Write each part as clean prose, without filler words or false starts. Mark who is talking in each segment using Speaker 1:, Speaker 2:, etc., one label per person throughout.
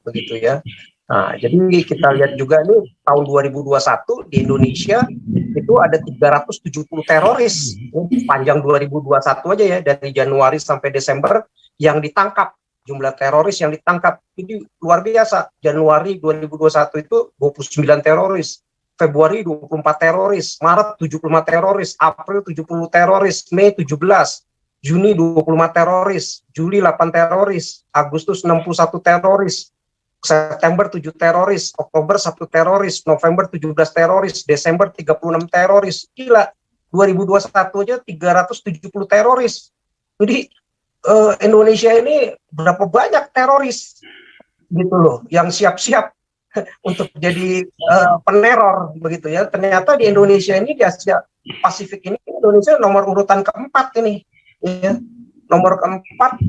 Speaker 1: begitu ya. Nah, jadi kita lihat juga nih tahun 2021 di Indonesia itu ada 370 teroris sepanjang 2021 aja ya, dari Januari sampai Desember yang ditangkap, jumlah teroris yang ditangkap ini luar biasa. Januari 2021 itu 29 teroris, Februari 24 teroris, Maret 75 teroris, April 70 teroris, Mei 17, Juni 25 teroris, Juli 8 teroris, Agustus 61 teroris, September 7 teroris, Oktober 1 teroris, November 17 teroris, Desember 36 teroris. Gila, 2021 aja 370 teroris. Jadi Indonesia ini berapa banyak teroris gitu loh, yang siap-siap untuk jadi peneror begitu ya. Ternyata di Indonesia ini, di Asia Pasifik ini, Indonesia nomor urutan keempat ini ya. Nomor keempat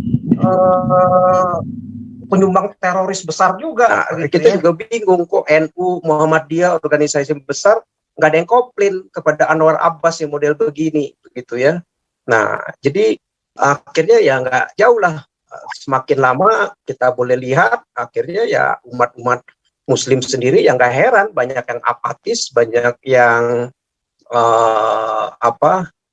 Speaker 1: penyumbang teroris besar juga. Nah, kita juga bingung kok NU, Muhammadiyah, organisasi besar nggak ada yang komplain kepada Anwar Abbas yang model begini, begitu ya. Nah, jadi akhirnya ya nggak jauh lah. Semakin lama kita boleh lihat, akhirnya ya umat-umat Muslim sendiri yang nggak heran, banyak yang apatis, banyak yang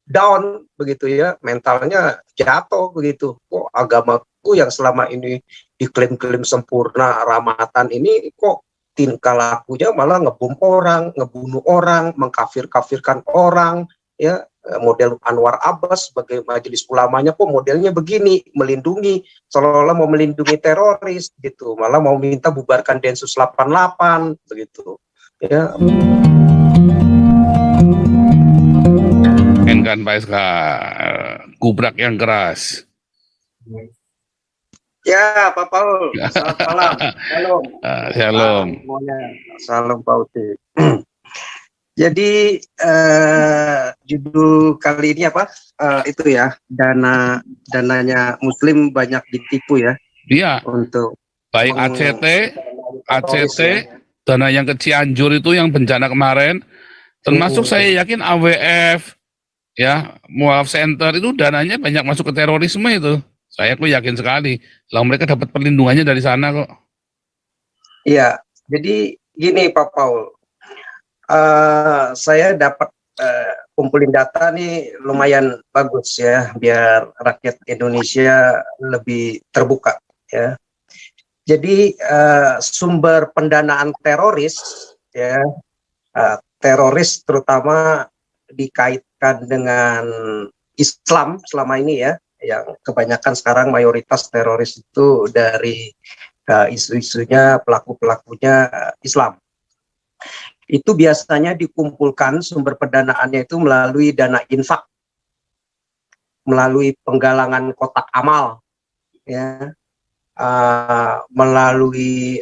Speaker 1: down begitu ya, mentalnya jatuh begitu. Kok agamaku yang selama ini diklaim-klaim sempurna, rahmatan, ini kok tingkah lakunya malah ngebom orang, ngebunuh orang, mengkafir-kafirkan orang ya. Model Anwar Abbas sebagai majelis ulamanya kok modelnya begini, melindungi, seolah-olah mau melindungi teroris gitu, malah mau minta bubarkan Densus 88 begitu ya.
Speaker 2: Kan Pak SK, gubrak yang keras.
Speaker 1: Ya, Pak Paul. Selamat malam. Shalom.
Speaker 2: Shalom.
Speaker 1: Salam Pak Uti. Jadi judul kali ini apa? Itu ya, dananya Muslim banyak ditipu ya.
Speaker 2: Iya.
Speaker 1: Untuk
Speaker 2: baik ACT, dana yang ke Cianjur itu yang bencana kemarin, termasuk saya yakin AWF, ya, Mualaf Center itu dananya banyak masuk ke terorisme itu. Saya yakin sekali. Lalu mereka dapat perlindungannya dari sana kok.
Speaker 1: Iya, jadi gini Pak Paul. Saya dapat kumpulin data nih lumayan bagus ya, biar rakyat Indonesia lebih terbuka ya. Jadi sumber pendanaan teroris ya, teroris terutama dikaitkan dengan Islam selama ini ya, yang kebanyakan sekarang mayoritas teroris itu dari isu-isunya pelaku-pelakunya Islam. Itu biasanya dikumpulkan sumber pendanaannya itu melalui dana infak, melalui penggalangan kotak amal, ya, melalui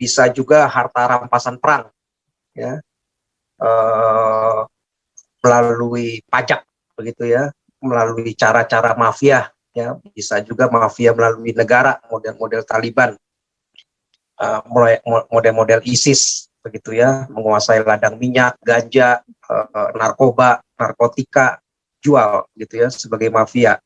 Speaker 1: bisa juga harta rampasan perang, ya, melalui pajak, begitu ya, melalui cara-cara mafia, ya, bisa juga mafia melalui negara, model-model Taliban, model-model ISIS. Begitu ya, menguasai ladang minyak, ganja, narkoba, narkotika, jual gitu ya sebagai mafia.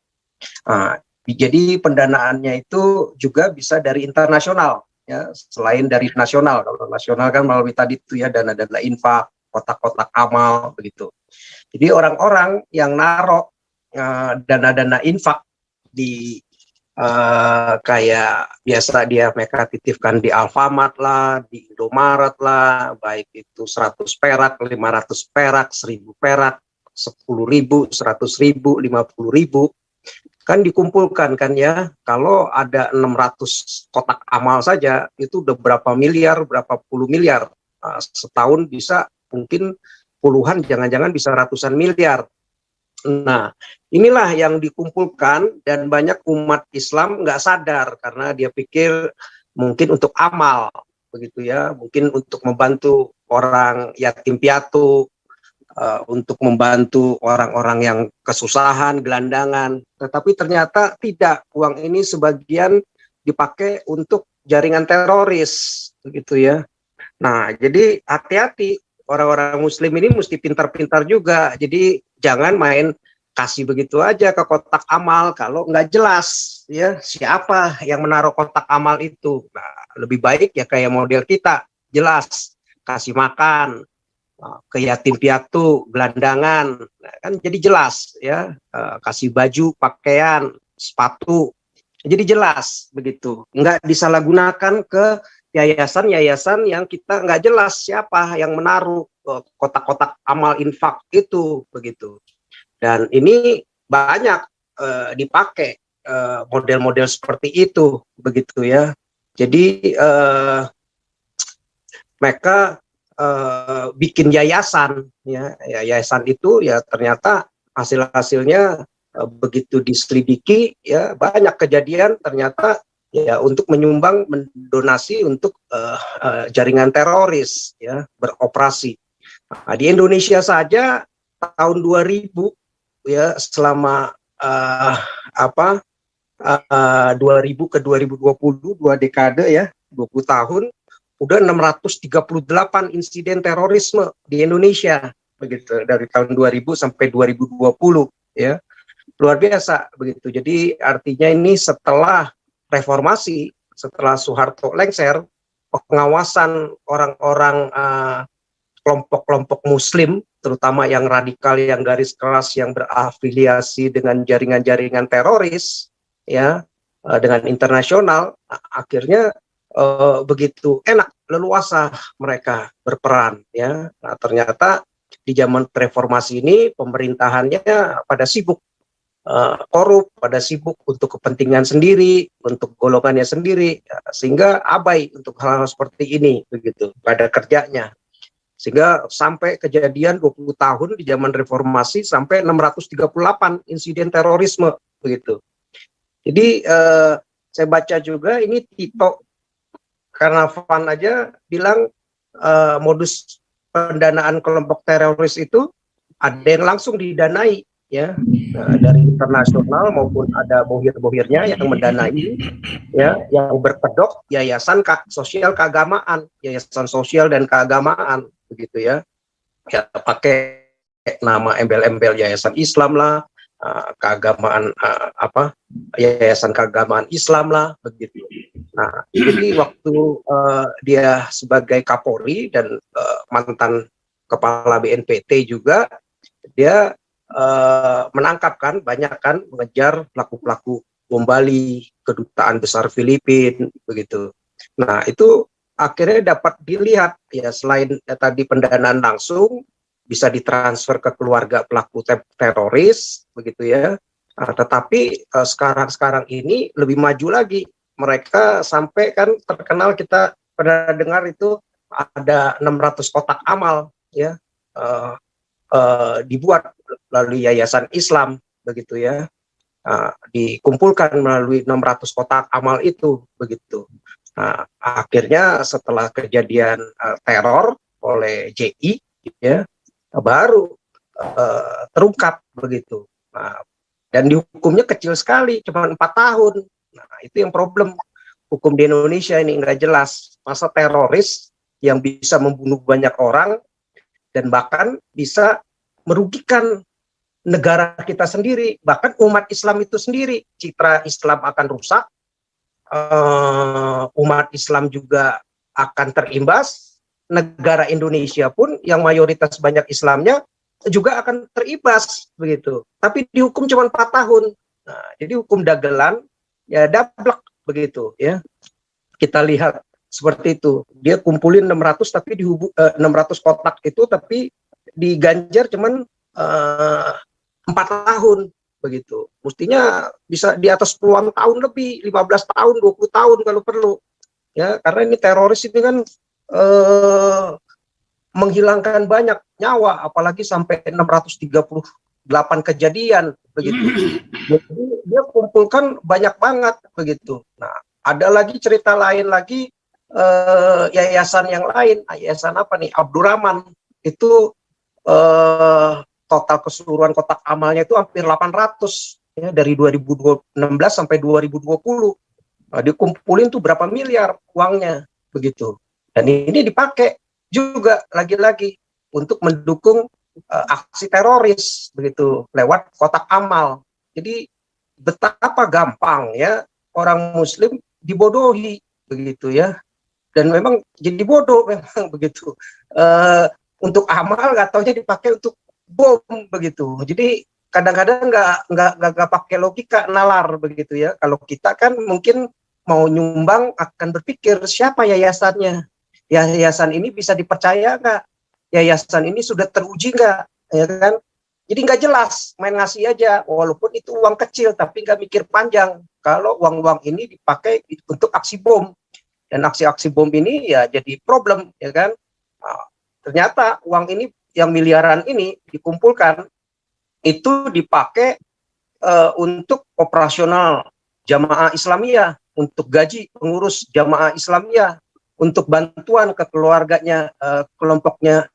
Speaker 1: Jadi pendanaannya itu juga bisa dari internasional ya, selain dari nasional. Kalau nasional kan melalui tadi itu ya dana-dana infak, kotak-kotak amal begitu. Jadi orang-orang yang naruh dana-dana infak di kayak biasa mereka titipkan di Alfamart lah, di Indomaret lah, baik itu 100 perak, 500 perak, 1000 perak, 10.000, 100.000, 50.000, kan dikumpulkan kan ya. Kalau ada 600 kotak amal saja itu udah berapa miliar, berapa puluh miliar. Setahun bisa mungkin puluhan, jangan-jangan bisa ratusan miliar. Nah, inilah yang dikumpulkan dan banyak umat Islam nggak sadar karena dia pikir mungkin untuk amal, begitu ya, mungkin untuk membantu orang yatim piatu, untuk membantu orang-orang yang kesusahan, gelandangan. Tetapi ternyata tidak, uang ini sebagian dipakai untuk jaringan teroris, begitu ya. Nah, jadi hati-hati. Orang-orang Muslim ini mesti pintar-pintar juga. Jadi jangan main kasih begitu aja ke kotak amal kalau nggak jelas ya siapa yang menaruh kotak amal itu. Nah, lebih baik ya kayak model kita, jelas, kasih makan ke yatim piatu, gelandangan, nah, kan jadi jelas ya, kasih baju, pakaian, sepatu, jadi jelas begitu, nggak disalahgunakan ke yayasan-yayasan yang kita nggak jelas siapa yang menaruh kotak-kotak amal infak itu begitu. Dan ini banyak dipakai model-model seperti itu begitu ya. Jadi mereka bikin yayasan ya, yayasan itu ya ternyata hasil-hasilnya begitu diselidiki ya banyak kejadian ternyata ya untuk menyumbang mendonasi untuk jaringan teroris ya beroperasi. Nah, di Indonesia saja tahun 2000 ya selama 2000 ke 2020 dua dekade ya 20 tahun udah 638 insiden terorisme di Indonesia begitu dari tahun 2000 sampai 2020 ya luar biasa begitu. Jadi artinya ini setelah reformasi, setelah Soeharto lengser, pengawasan orang-orang kelompok-kelompok Muslim, terutama yang radikal, yang garis keras, yang berafiliasi dengan jaringan-jaringan teroris, ya, dengan internasional, akhirnya begitu enak, leluasa mereka berperan, ya. Nah, ternyata di zaman reformasi ini pemerintahannya pada sibuk korup, pada sibuk untuk kepentingan sendiri, untuk golongannya sendiri, ya, sehingga abai untuk hal-hal seperti ini, begitu, pada kerjanya. Sehingga sampai kejadian 20 tahun di zaman reformasi sampai 638 insiden terorisme begitu. Jadi saya baca juga ini Tito Karnavan aja bilang modus pendanaan kelompok teroris itu ada yang langsung didanai ya dari internasional maupun ada bohir-bohirnya yang mendanai ya yang berkedok yayasan sosial keagamaan, yayasan sosial dan keagamaan begitu ya. Ya pakai nama embel-embel yayasan Islam lah, keagamaan yayasan keagamaan Islam lah begitu. Nah, jadi waktu dia sebagai Kapolri dan mantan kepala BNPT juga dia menangkap kan banyak kan mengejar pelaku-pelaku bom Bali, kedutaan besar Filipina begitu. Nah, itu akhirnya dapat dilihat ya selain tadi pendanaan langsung bisa ditransfer ke keluarga pelaku teroris begitu ya. Tetapi sekarang ini lebih maju lagi. Mereka sampai kan terkenal kita pernah dengar itu ada 600 kotak amal ya dibuat melalui yayasan Islam begitu ya. Dikumpulkan melalui 600 kotak amal itu begitu. Nah, akhirnya setelah kejadian teror oleh JI ya baru terungkap begitu. Nah, dan dihukumnya kecil sekali, cuma 4 tahun. Nah, itu yang problem hukum di Indonesia ini nggak jelas. Masa teroris yang bisa membunuh banyak orang dan bahkan bisa merugikan negara kita sendiri, bahkan umat Islam itu sendiri, citra Islam akan rusak, umat Islam juga akan terimbas, negara Indonesia pun yang mayoritas banyak Islamnya juga akan terimbas begitu. Tapi dihukum cuma 4 tahun. Nah, jadi hukum dagelan ya dablek begitu ya. Kita lihat seperti itu. Dia kumpulin 600 tapi 600 kotak itu tapi diganjar cuman 4 tahun begitu. Mestinya bisa di atas puluhan tahun lebih, 15 tahun, 20 tahun kalau perlu. Ya, karena ini teroris ini kan menghilangkan banyak nyawa apalagi sampai 638 kejadian begitu. Jadi dia kumpulkan banyak banget begitu. Nah, ada lagi cerita lain lagi yayasan yang lain, yayasan apa nih? Abdurrahman itu total keseluruhan kotak amalnya itu hampir 800 ya dari 2016 sampai 2020. Dikumpulin tuh berapa miliar uangnya begitu. Dan ini dipakai juga lagi-lagi untuk mendukung aksi teroris begitu lewat kotak amal. Jadi betapa gampang ya orang muslim dibodohi begitu ya. dan memang jadi bodoh memang begitu. Untuk amal nggak taunya dipakai untuk bom begitu. Jadi kadang-kadang nggak pakai logika, nalar begitu ya. Kalau kita kan mungkin mau nyumbang akan berpikir siapa yayasannya, yayasan ini bisa dipercaya nggak, yayasan ini sudah teruji nggak, ya kan? Jadi nggak jelas, main ngasih aja, walaupun itu uang kecil tapi nggak mikir panjang. Kalau uang-uang ini dipakai untuk aksi bom, dan aksi-aksi bom ini ya jadi problem, ya kan? Nah, ternyata uang ini yang miliaran ini dikumpulkan itu dipakai untuk operasional jamaah Islamiyah, untuk gaji pengurus jamaah Islamiyah, untuk bantuan ke keluarganya, kelompoknya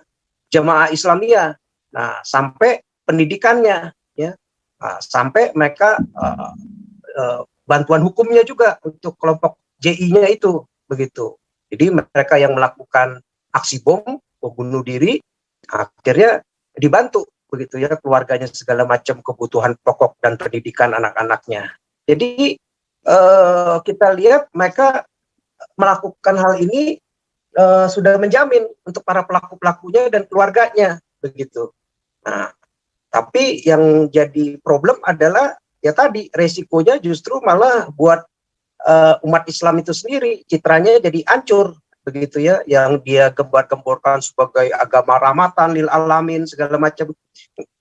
Speaker 1: jamaah Islamiyah. Nah, sampai pendidikannya, ya, sampai mereka bantuan hukumnya juga untuk kelompok JI-nya itu, begitu. Jadi mereka yang melakukan aksi bom bunuh diri, akhirnya dibantu begitu ya, keluarganya segala macam kebutuhan pokok dan pendidikan anak-anaknya. Jadi kita lihat mereka melakukan hal ini sudah menjamin untuk para pelaku-pelakunya dan keluarganya begitu. Nah, tapi yang jadi problem adalah ya tadi, resikonya justru malah buat umat Islam itu sendiri, citranya jadi hancur begitu ya, yang dia gembar-gemborkan sebagai agama rahmatan lil alamin segala macam.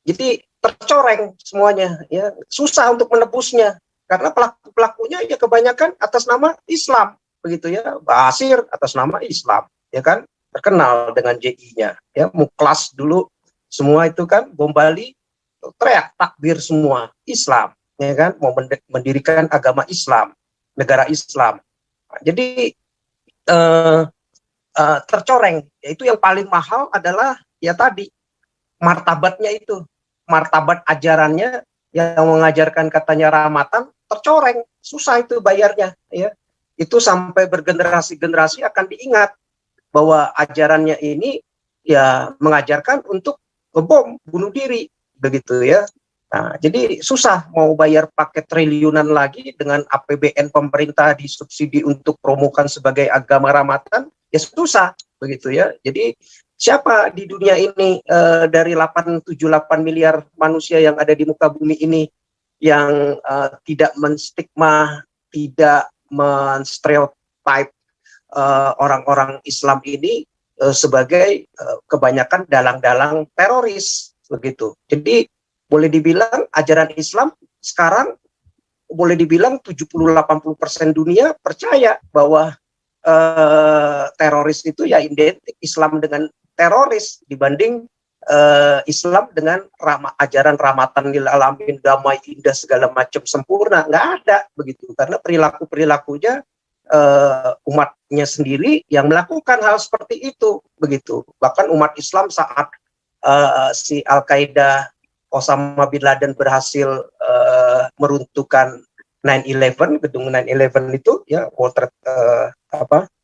Speaker 1: Jadi tercoreng semuanya ya, susah untuk menebusnya karena pelaku-pelakunya ya kebanyakan atas nama Islam begitu ya. Basir atas nama Islam, ya kan, terkenal dengan JI-nya ya. Muklas dulu semua itu kan, bom Bali teriak takbir semua Islam, ya kan, mau mendirikan agama Islam, negara Islam. Nah, jadi tercoreng. Yaitu yang paling mahal adalah ya tadi, martabatnya itu, martabat ajarannya yang mengajarkan katanya rahmatan tercoreng, susah itu bayarnya ya. Itu sampai bergenerasi-generasi akan diingat bahwa ajarannya ini ya mengajarkan untuk ngebom, bunuh diri begitu ya. Nah, jadi susah mau bayar pakai triliunan lagi dengan APBN pemerintah disubsidi untuk promokan sebagai agama rahmatan, ya susah begitu ya. Jadi siapa di dunia ini dari 878 miliar manusia yang ada di muka bumi ini yang tidak menstigma, tidak menstereotip orang-orang Islam ini sebagai kebanyakan dalang-dalang teroris begitu. Jadi boleh dibilang ajaran Islam sekarang boleh dibilang 70-80% dunia percaya bahwa teroris itu ya identik Islam dengan teroris dibanding Islam dengan ajaran rahmatan lil alamin, damai, indah, segala macam sempurna. Nggak ada begitu, karena perilakunya umatnya sendiri yang melakukan hal seperti itu begitu. Bahkan umat Islam saat si Al-Qaeda, Osama bin Laden berhasil meruntuhkan 9/11, gedung 9/11 itu ya, World Trade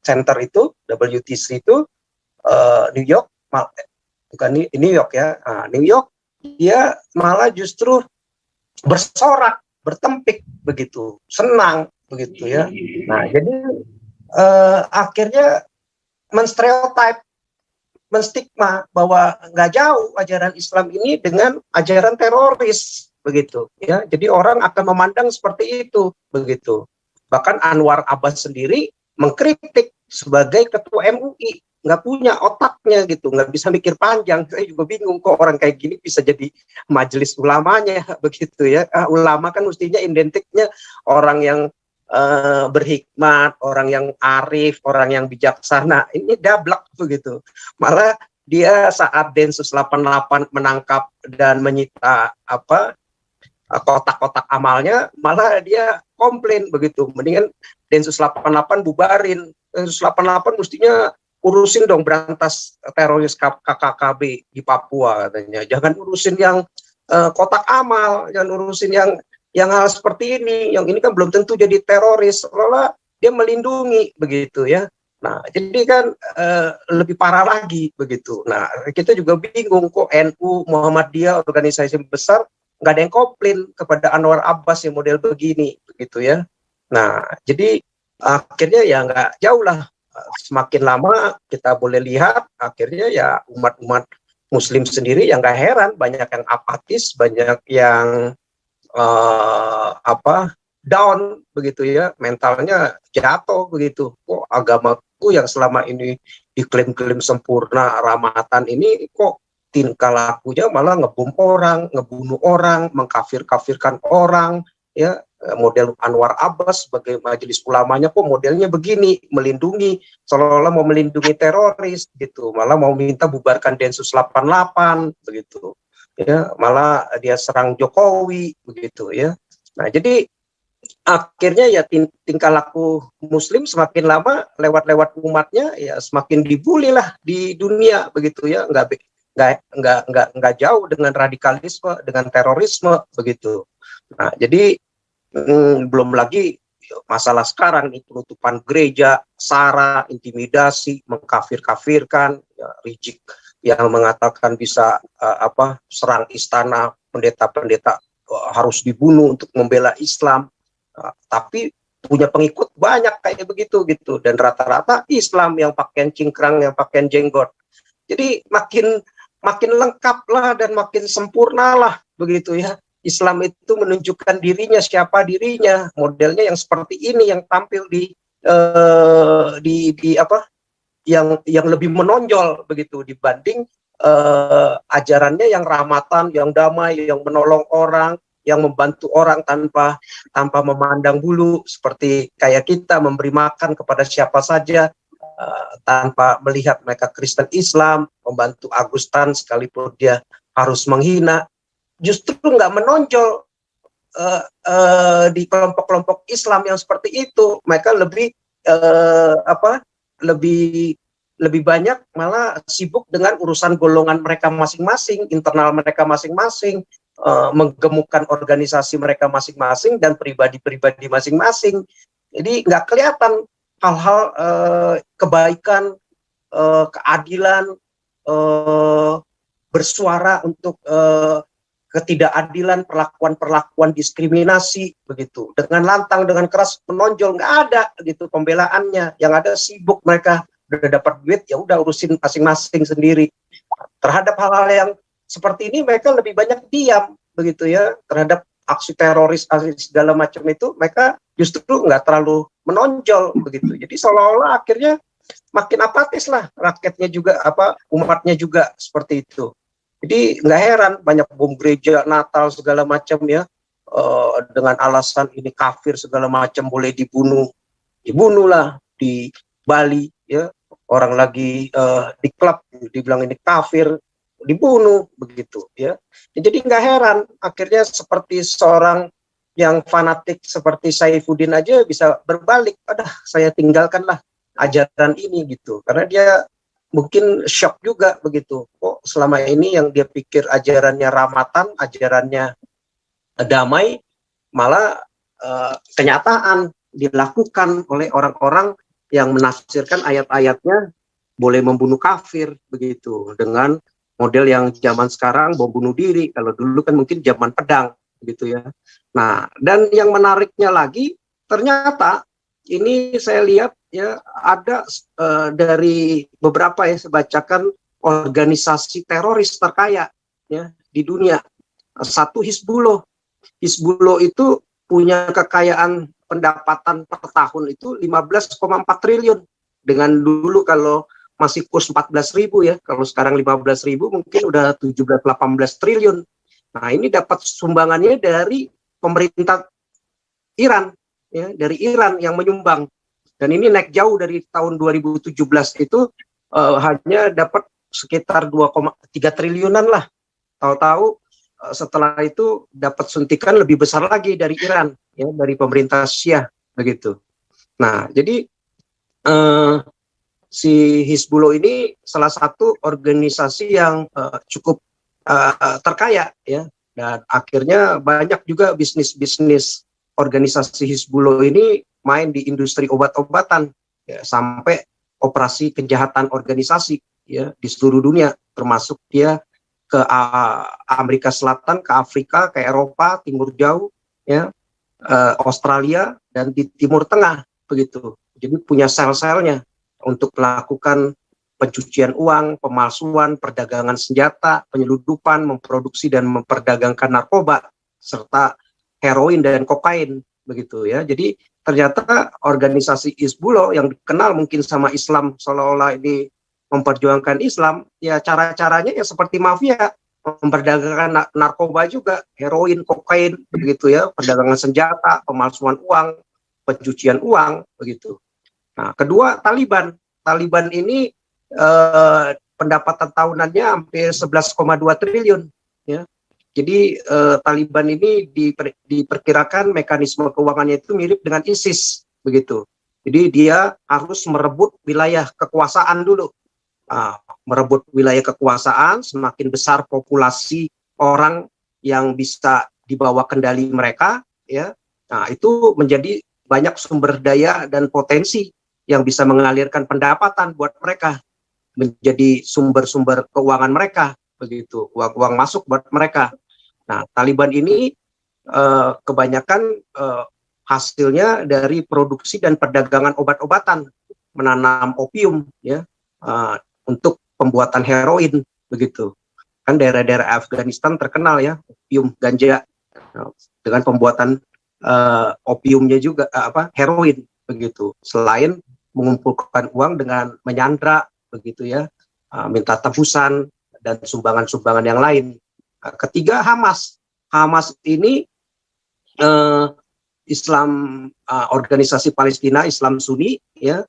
Speaker 1: Center itu, WTC itu, New York, bukan New York ya, New York, dia malah justru bersorak, bertempik begitu, senang begitu ya. Nah, jadi akhirnya menstereotip, menstigma bahwa nggak jauh ajaran Islam ini dengan ajaran teroris begitu ya. Jadi orang akan memandang seperti itu begitu. Bahkan Anwar Abbas sendiri mengkritik sebagai ketua MUI, nggak punya otaknya gitu, nggak bisa mikir panjang. Saya juga bingung kok orang kayak gini bisa jadi majelis ulamanya begitu ya. Ulama kan mestinya identiknya orang yang berhikmat, orang yang arif, orang yang bijaksana. Ini dablek begitu. Malah dia saat Densus 88 menangkap dan menyita kotak-kotak amalnya, malah dia komplain begitu. Mendingan Densus 88 bubarin. Densus 88 mestinya urusin dong berantas teroris KKKB di Papua katanya. Jangan urusin yang kotak amal, jangan urusin yang hal seperti ini, yang ini kan belum tentu jadi teroris, seolah dia melindungi begitu ya. Nah, jadi kan lebih parah lagi begitu. Nah, kita juga bingung kok NU, Muhammadiyah, organisasi besar, nggak ada yang komplain kepada Anwar Abbas yang model begini begitu ya. Nah, jadi akhirnya ya nggak jauh lah semakin lama kita boleh lihat akhirnya ya umat-umat Muslim sendiri yang nggak heran banyak yang apatis, banyak yang down begitu ya, mentalnya jatuh begitu. Kok agamaku yang selama ini diklaim-klaim sempurna ramatan ini kok tingkah lakunya malah ngebom orang, ngebunuh orang, mengkafir-kafirkan orang, ya. Model Anwar Abbas sebagai majelis ulamanya kok modelnya begini, melindungi, seolah-olah mau melindungi teroris gitu, malah mau minta bubarkan Densus 88 begitu ya, malah dia serang Jokowi begitu ya. Nah jadi akhirnya ya tingkah laku Muslim semakin lama lewat umatnya ya semakin dibully lah di dunia begitu ya, nggak jauh dengan radikalisme, dengan terorisme begitu. Nah jadi belum lagi masalah sekarang nih, penutupan gereja, SARA, intimidasi, mengkafir-kafirkan, ya, Rizik yang mengatakan bisa serang istana, pendeta-pendeta harus dibunuh untuk membela Islam, tapi punya pengikut banyak kayak begitu gitu, dan rata-rata Islam yang pakaian cingkrang, yang pakaian jenggot. Jadi makin lengkap lah dan makin sempurna lah begitu ya. Islam itu menunjukkan dirinya, siapa dirinya, modelnya yang seperti ini yang tampil yang lebih menonjol begitu dibanding ajarannya yang rahmatan, yang damai, yang menolong orang, yang membantu orang tanpa memandang bulu, seperti kayak kita memberi makan kepada siapa saja tanpa melihat mereka Kristen Islam, membantu Agustan sekalipun dia harus menghina. Justru nggak menonjol di kelompok-kelompok Islam yang seperti itu. Mereka lebih banyak malah sibuk dengan urusan golongan mereka masing-masing, internal mereka masing-masing, menggemukkan organisasi mereka masing-masing dan pribadi-pribadi masing-masing. Jadi nggak kelihatan hal-hal kebaikan, keadilan, bersuara untuk ketidakadilan, perlakuan diskriminasi begitu. Dengan lantang, dengan keras menonjol, nggak ada gitu pembelaannya. Yang ada sibuk mereka udah dapat duit ya udah urusin masing-masing sendiri. Terhadap hal-hal yang seperti ini mereka lebih banyak diam begitu ya. Terhadap aksi teroris, aksi segala macam itu mereka justru nggak terlalu menonjol begitu. Jadi seolah-olah akhirnya makin apatis lah rakyatnya juga, umatnya juga seperti itu. Jadi nggak heran banyak bom gereja, Natal segala macam ya, dengan alasan ini kafir segala macam boleh dibunuhlah di Bali ya, orang lagi di klub dibilang ini kafir, dibunuh begitu ya. Jadi nggak heran akhirnya seperti seorang yang fanatik seperti Saifuddin aja bisa berbalik, saya tinggalkanlah ajaran ini gitu, karena dia mungkin shock juga begitu. Kok selama ini yang dia pikir ajarannya rahmatan, ajarannya damai, malah kenyataan dilakukan oleh orang-orang yang menafsirkan ayat-ayatnya boleh membunuh kafir begitu, dengan model yang zaman sekarang bom bunuh diri, kalau dulu kan mungkin zaman pedang gitu ya. Nah, dan yang menariknya lagi ternyata ini saya lihat ya ada dari beberapa ya, saya bacakan organisasi teroris terkaya ya di dunia. Satu Hizbullah. Hizbullah itu punya kekayaan pendapatan per tahun itu 15,4 triliun. Dengan dulu kalau masih kurs 14.000 ya, kalau sekarang 15.000 mungkin udah 17-18 triliun. Nah, ini dapat sumbangannya dari pemerintah Iran ya, dari Iran yang menyumbang. Dan ini naik jauh dari tahun 2017 itu hanya dapat sekitar 2,3 triliunan lah. Tahu-tahu setelah itu dapat suntikan lebih besar lagi dari Iran ya, dari pemerintah Syiah begitu. Nah, jadi si Hizbullah ini salah satu organisasi yang cukup terkaya ya, dan akhirnya banyak juga bisnis organisasi Hizbullah ini main di industri obat-obatan ya, sampai operasi kejahatan organisasi ya di seluruh dunia, termasuk dia ke Amerika Selatan, ke Afrika, ke Eropa, Timur Jauh ya, Australia dan di Timur Tengah begitu. Jadi punya sel-selnya. untuk melakukan pencucian uang, pemalsuan, perdagangan senjata, penyeludupan, memproduksi dan memperdagangkan narkoba, serta heroin dan kokain, begitu ya. Jadi ternyata organisasi Hizbullah yang dikenal mungkin sama Islam seolah-olah ini memperjuangkan Islam, ya cara-caranya ya seperti mafia, memperdagangkan narkoba juga, heroin, kokain, begitu ya, perdagangan senjata, pemalsuan uang, pencucian uang, begitu. Nah, kedua Taliban. Taliban ini pendapatan tahunannya hampir 11,2 triliun. Ya. Jadi Taliban ini diperkirakan mekanisme keuangannya itu mirip dengan ISIS, begitu. Jadi dia harus merebut wilayah kekuasaan dulu. Merebut wilayah kekuasaan, semakin besar populasi orang yang bisa dibawa kendali mereka, ya. Nah, itu menjadi banyak sumber daya dan potensi yang bisa mengalirkan pendapatan buat mereka, menjadi sumber-sumber keuangan mereka, begitu, uang-uang masuk buat mereka. Nah, Taliban ini kebanyakan hasilnya dari produksi dan perdagangan obat-obatan, menanam opium, ya, untuk pembuatan heroin, begitu. Kan daerah-daerah Afghanistan terkenal ya, opium, ganja, dengan pembuatan opiumnya juga heroin, begitu. Selain mengumpulkan uang dengan menyandra, begitu ya, minta tebusan dan sumbangan-sumbangan yang lain. Ketiga Hamas. Hamas ini Islam, organisasi Palestina Islam Sunni, ya,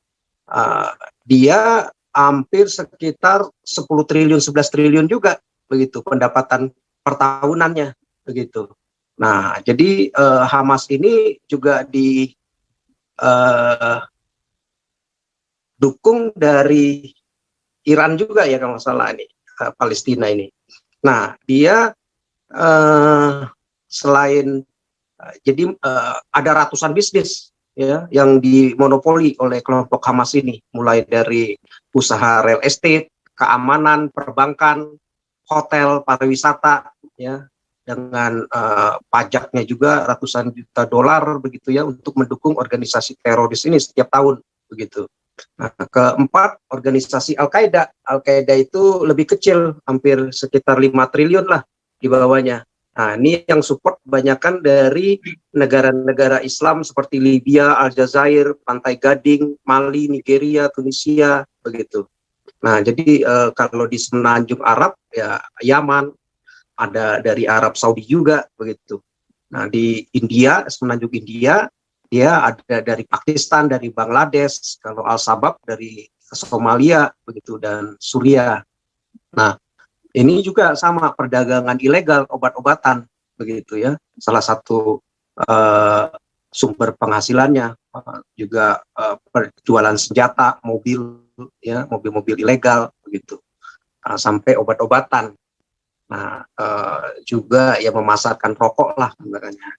Speaker 1: dia hampir sekitar 10 triliun 11 triliun juga, begitu pendapatan per tahunannya, begitu. Nah, jadi Hamas ini juga dukung dari Iran juga ya kalau nggak salah ini, Palestina ini. Nah, dia selain jadi ada ratusan bisnis ya yang dimonopoli oleh kelompok Hamas ini, mulai dari usaha real estate, keamanan, perbankan, hotel, pariwisata, ya, dengan pajaknya juga ratusan juta dolar, begitu ya, untuk mendukung organisasi teroris ini setiap tahun, begitu. Nah, keempat, organisasi Al-Qaeda. Al-Qaeda itu lebih kecil, hampir sekitar 5 triliun lah di bawahnya. Nah, ini yang support kebanyakan dari negara-negara Islam seperti Libya, Aljazair, Pantai Gading, Mali, Nigeria, Tunisia, begitu. Nah, jadi kalau di Semenanjung Arab, ya Yaman, ada dari Arab Saudi juga, begitu. Nah, di India, Semenanjung India, dia ada dari Pakistan, dari Bangladesh, kalau Al-Shabaab dari Somalia, begitu, dan Suriah. Nah, ini juga sama, perdagangan ilegal obat-obatan, begitu ya. Salah satu sumber penghasilannya, juga perjualan senjata, mobil, ya, mobil-mobil ilegal, begitu, sampai obat-obatan. Nah, juga ya memasarkan rokok lah, sebenarnya.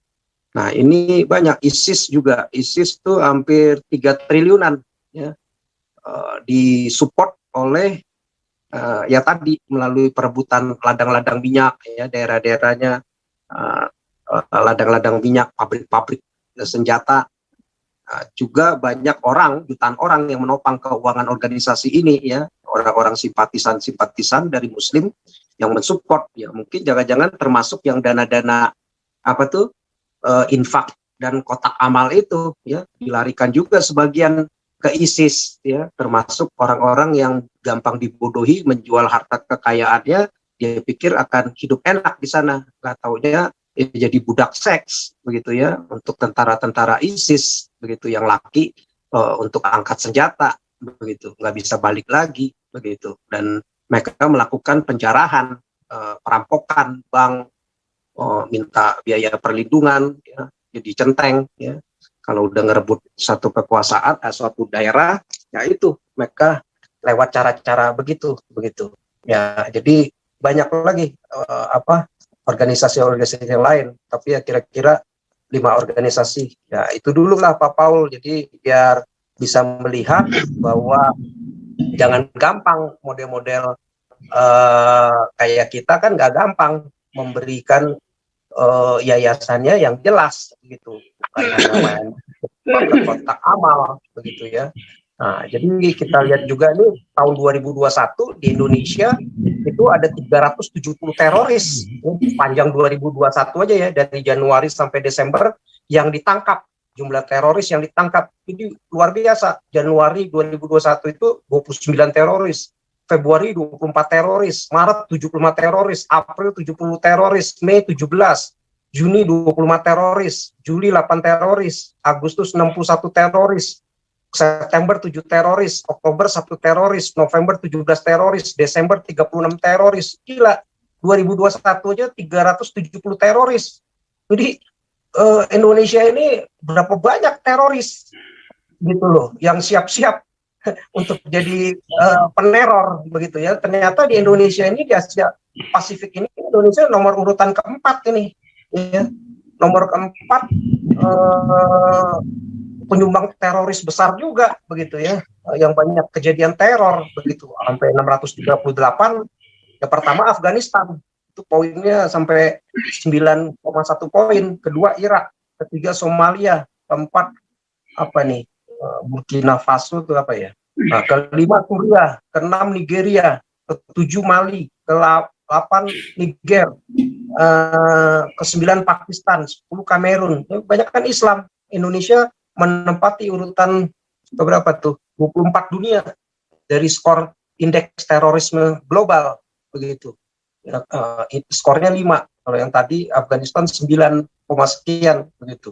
Speaker 1: Nah, ini banyak. ISIS juga, ISIS itu hampir 3 triliunan, ya, disupport oleh ya tadi melalui perebutan ladang-ladang minyak, ya, daerah-daerahnya ladang-ladang minyak, pabrik-pabrik senjata, juga banyak orang, jutaan orang yang menopang keuangan organisasi ini, ya, orang-orang simpatisan dari Muslim yang mensupport, ya, mungkin jangan-jangan termasuk yang dana-dana apa tuh infak dan kotak amal itu, ya, dilarikan juga sebagian ke ISIS, ya, termasuk orang-orang yang gampang dibodohi, menjual harta kekayaannya, dia pikir akan hidup enak di sana, nggak taunya jadi budak seks, begitu ya, untuk tentara-tentara ISIS, begitu, yang laki untuk angkat senjata, begitu, nggak bisa balik lagi, begitu, dan mereka melakukan penjarahan, perampokan bank, minta biaya perlindungan, ya, jadi centeng, ya. Kalau udah ngerebut satu kekuasaan, suatu daerah, ya itu mereka lewat cara-cara begitu. Ya, jadi banyak lagi organisasi-organisasi yang lain, tapi ya kira-kira 5 organisasi. Ya itu dulu lah Pak Paul. Jadi biar bisa melihat bahwa jangan gampang model-model kayak kita kan nggak gampang memberikan yayasannya yang jelas, begitu, kayak main kotak-kotak amal, begitu ya. Nah, jadi kita lihat juga nih tahun 2021 di Indonesia itu ada 370 teroris panjang 2021 aja ya, dari Januari sampai Desember yang ditangkap, jumlah teroris yang ditangkap. Jadi luar biasa. Januari 2021 itu 29 teroris, Februari 24 teroris, Maret 75 teroris, April 70 teroris, Mei 17, Juni 25 teroris, Juli 8 teroris, Agustus 61 teroris, September 7 teroris, Oktober 1 teroris, November 17 teroris, Desember 36 teroris. Gila, 2021 aja 370 teroris. Jadi Indonesia ini berapa banyak teroris gitu loh, yang siap-siap untuk jadi peneror begitu ya. Ternyata di Indonesia ini, di Asia Pasifik ini, Indonesia nomor urutan keempat ini ya. Nomor keempat penyumbang teroris besar juga begitu ya, yang banyak kejadian teror begitu, sampai 638. Yang pertama Afghanistan, itu poinnya sampai 9,1 poin, kedua Irak, ketiga Somalia, keempat apa nih, Burkina Faso itu apa ya, nah, kelima Suriah, keenam Nigeria, ketujuh Mali, ke-8 Niger, ke-9 Pakistan, 10 Kamerun. Banyak kan Islam. Indonesia menempati urutan berapa tuh, 24 dunia dari skor indeks terorisme global begitu ya, skornya 5, kalau yang tadi Afghanistan 9, sekian begitu.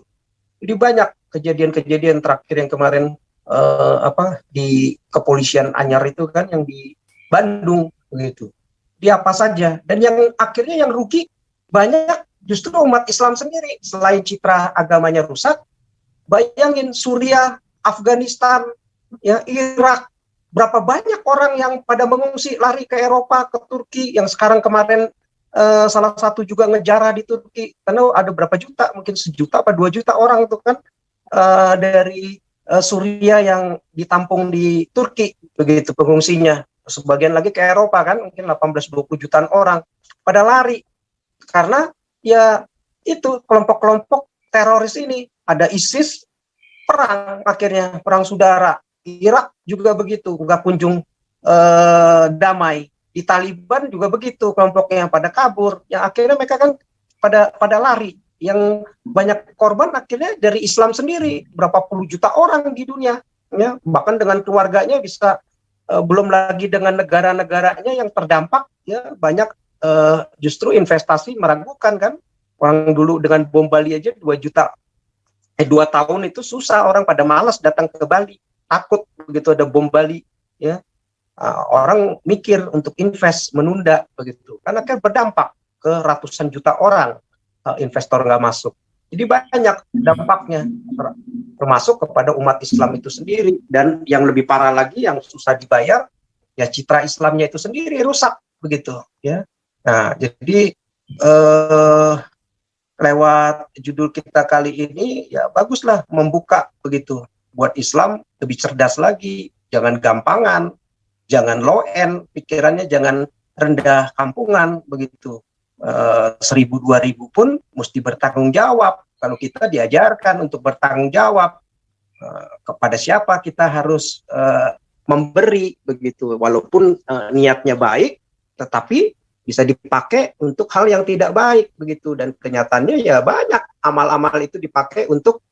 Speaker 1: Jadi banyak kejadian-kejadian terakhir yang kemarin di kepolisian Anyar itu kan, yang di Bandung begitu. Di apa saja, dan yang akhirnya yang rugi banyak justru umat Islam sendiri. Selain citra agamanya rusak, bayangin Suriah, Afghanistan, ya, Irak, berapa banyak orang yang pada mengungsi lari ke Eropa, ke Turki, yang sekarang kemarin salah satu juga ngejarah di Turki, karena ada berapa juta, mungkin 1 juta apa 2 juta orang itu kan dari Suriah yang ditampung di Turki begitu pengungsinya. Sebagian lagi ke Eropa kan, mungkin 18-20 jutaan orang pada lari karena ya itu kelompok-kelompok teroris ini. Ada ISIS, perang, akhirnya perang saudara. Irak juga begitu, nggak kunjung damai. Di Taliban juga begitu, kelompoknya yang pada kabur, yang akhirnya mereka kan pada lari. Yang banyak korban akhirnya dari Islam sendiri, berapa puluh juta orang di dunia, ya, bahkan dengan keluarganya bisa, belum lagi dengan negara-negaranya yang terdampak, ya, banyak justru investasi meragukan kan. Orang dulu dengan bom Bali aja 2 tahun itu susah, orang pada malas datang ke Bali, takut begitu ada bom Bali, ya, orang mikir untuk invest, menunda begitu, karena kan berdampak ke ratusan juta orang, investor nggak masuk. Jadi banyak dampaknya, termasuk kepada umat Islam itu sendiri, dan yang lebih parah lagi, yang susah dibayar, ya citra Islamnya itu sendiri rusak begitu, ya. Nah, jadi lewat judul kita kali ini ya baguslah membuka begitu buat Islam lebih cerdas lagi, jangan gampangan, jangan low end pikirannya, jangan rendah kampungan begitu. 1.000-2.000 pun mesti bertanggung jawab. Kalau kita diajarkan untuk bertanggung jawab, kepada siapa kita harus memberi begitu, walaupun niatnya baik, tetapi bisa dipakai untuk hal yang tidak baik begitu, dan kenyataannya ya banyak amal-amal itu dipakai untuk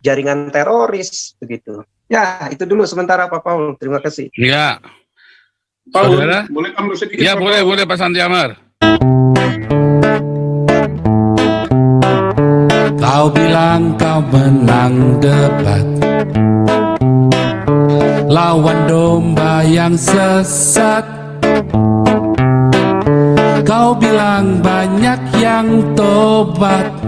Speaker 1: jaringan teroris begitu. Ya, itu dulu sementara Pak Paul. Terima kasih.
Speaker 2: Ya.
Speaker 3: Paul,
Speaker 2: Saudara?
Speaker 3: boleh tambah sedikit?
Speaker 2: Ya, boleh Pak Santi Amar.
Speaker 4: Kau bilang kau menang debat, lawan domba yang sesat. Kau bilang banyak yang tobat,